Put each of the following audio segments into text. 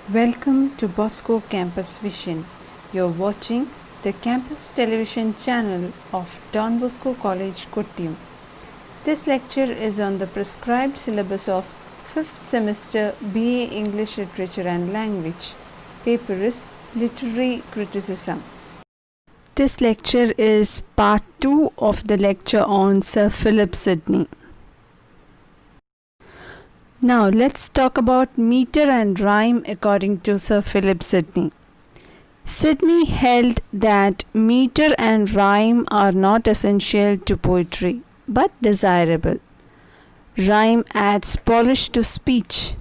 Welcome to Bosco Campus Vision. You're watching the campus television channel of Don Bosco College, Kottayam. This lecture is on the prescribed syllabus of 5th semester BA English Literature and Language. Paper is Literary Criticism. This lecture is part 2 of the lecture on Sir Philip Sidney. Now let's talk about meter and rhyme according to Sir Philip Sidney. Sidney held that meter and rhyme are not essential to poetry, but desirable. Rhyme adds polish to speech.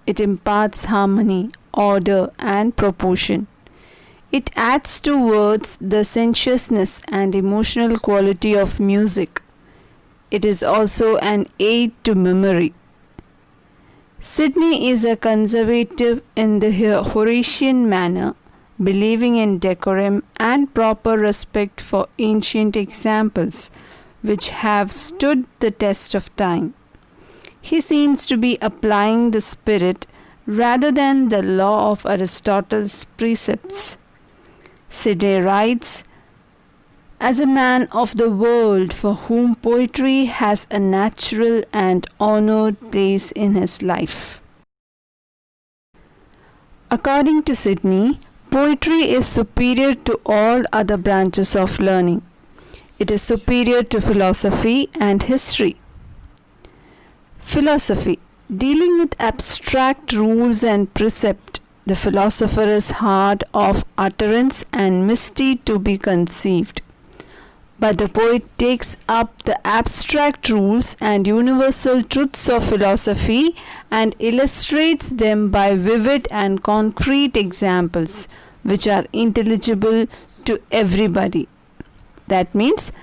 It imparts harmony, order, and proportion. It adds to words the sensuousness and emotional quality of music. It is also an aid to memory. Sidney is a conservative in the Horatian manner, believing in decorum and proper respect for ancient examples which have stood the test of time. He seems to be applying the spirit rather than the law of Aristotle's precepts. Sidney writes, as a man of the world for whom poetry has a natural and honored place in his life. According to Sidney, poetry is superior to all other branches of learning. It is superior to philosophy and history. Philosophy. Dealing with abstract rules and precept, the philosopher is hard of utterance and misty to be conceived. But the poet takes up the abstract rules and universal truths of philosophy and illustrates them by vivid and concrete examples which are intelligible to everybody. That means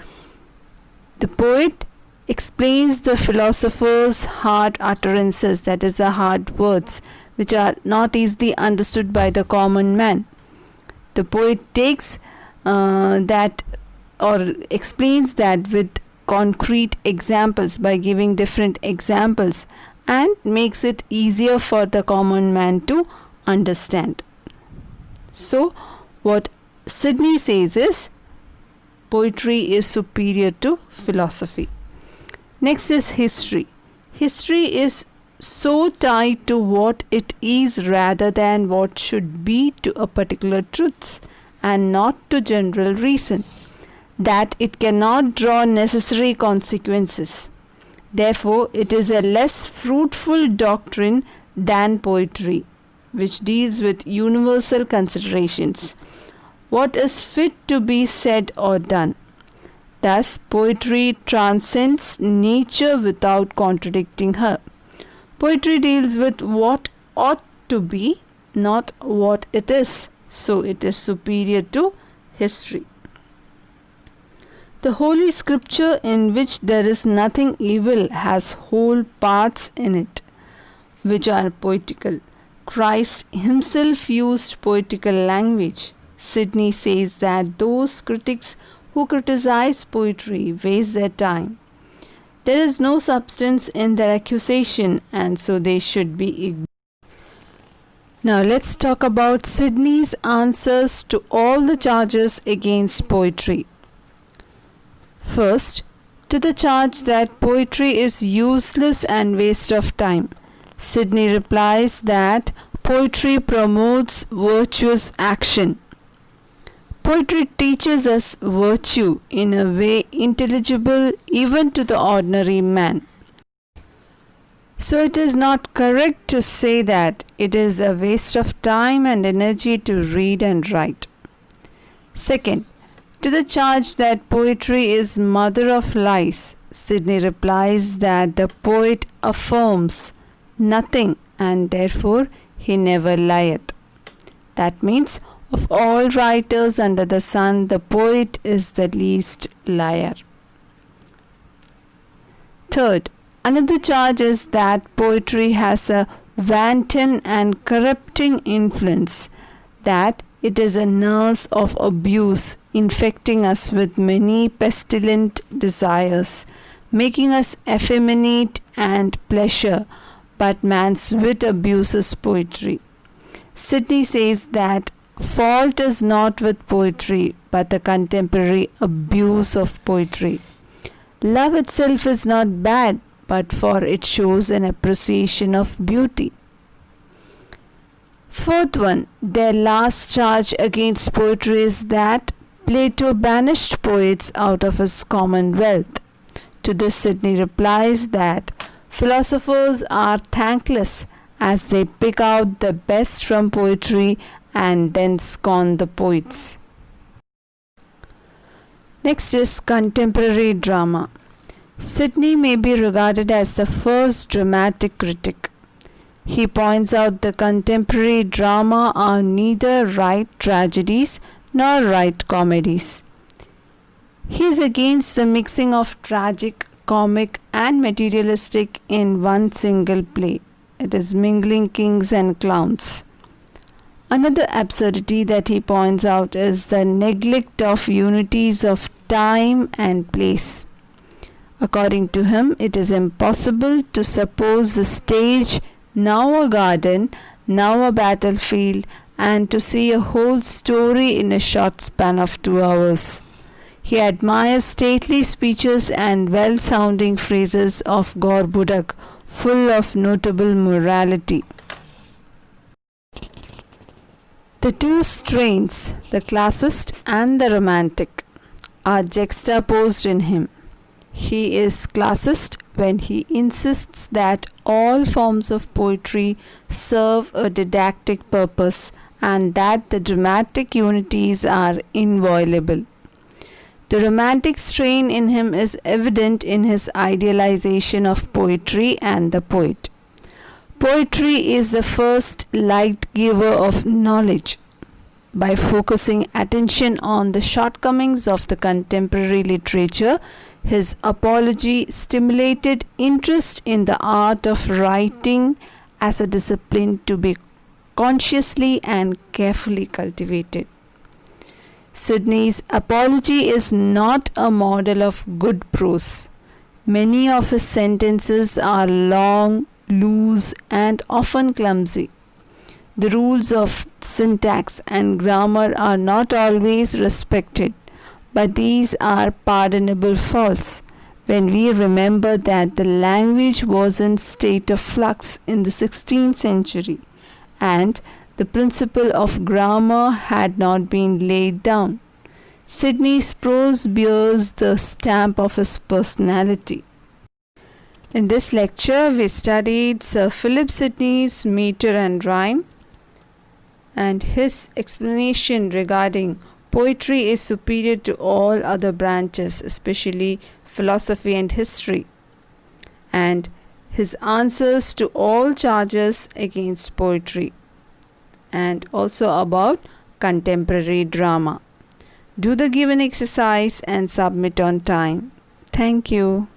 the poet explains the philosopher's hard utterances, that is the hard words, which are not easily understood by the common man. The poet takes that or explains that with concrete examples by giving different examples and makes it easier for the common man to understand. So what Sidney says is poetry is superior to philosophy. Next is history. History is so tied to what it is rather than what should be to a particular truth and not to general reason, that it cannot draw necessary consequences. Therefore, it is a less fruitful doctrine than poetry, which deals with universal considerations, what is fit to be said or done. Thus, poetry transcends nature without contradicting her. Poetry deals with what ought to be, not what it is, so it is superior to history. The Holy Scripture, in which there is nothing evil, has whole parts in it, which are poetical. Christ himself used poetical language. Sidney says that those critics who criticize poetry waste their time. There is no substance in their accusation, and so they should be ignored. Now let's talk about Sidney's answers to all the charges against poetry. First, to the charge that poetry is useless and waste of time, Sidney replies that poetry promotes virtuous action. Poetry teaches us virtue in a way intelligible even to the ordinary man. So it is not correct to say that it is a waste of time and energy to read and write. Second, to the charge that poetry is mother of lies, Sidney replies that the poet affirms nothing and therefore he never lieth. That means of all writers under the sun, the poet is the least liar. Third, another charge is that poetry has a wanton and corrupting influence, that it is a nurse of abuse, infecting us with many pestilent desires, making us effeminate and pleasure, but man's wit abuses poetry. Sidney says that fault is not with poetry, but the contemporary abuse of poetry. Love itself is not bad, but for it shows an appreciation of beauty. Fourth one, their last charge against poetry is that Plato banished poets out of his commonwealth. To this, Sidney replies that philosophers are thankless as they pick out the best from poetry and then scorn the poets. Next is contemporary drama. Sidney may be regarded as the first dramatic critic. He points out the contemporary drama are neither right tragedies nor right comedies. He is against the mixing of tragic, comic and materialistic in one single play. It is mingling kings and clowns. Another absurdity that he points out is the neglect of unities of time and place. According to him, it is impossible to suppose the stage now a garden, now a battlefield, and to see a whole story in a short span of 2 hours. He admires stately speeches and well-sounding phrases of Gorbudak, full of notable morality. The two strains, the classist and the romantic, are juxtaposed in him. He is classist when he insists that all forms of poetry serve a didactic purpose and that the dramatic unities are inviolable. The romantic strain in him is evident in his idealization of poetry and the poet. Poetry is the first light giver of knowledge. By focusing attention on the shortcomings of the contemporary literature, his apology stimulated interest in the art of writing as a discipline to be consciously and carefully cultivated. Sidney's apology is not a model of good prose. Many of his sentences are long, loose, and often clumsy. The rules of syntax and grammar are not always respected, but these are pardonable faults when we remember that the language was in state of flux in the 16th century and the principle of grammar had not been laid down. Sidney's prose bears the stamp of his personality. In this lecture, we studied Sir Philip Sidney's meter and rhyme, and his explanation regarding poetry is superior to all other branches, especially philosophy and history, and his answers to all charges against poetry, and also about contemporary drama. Do the given exercise and submit on time. Thank you.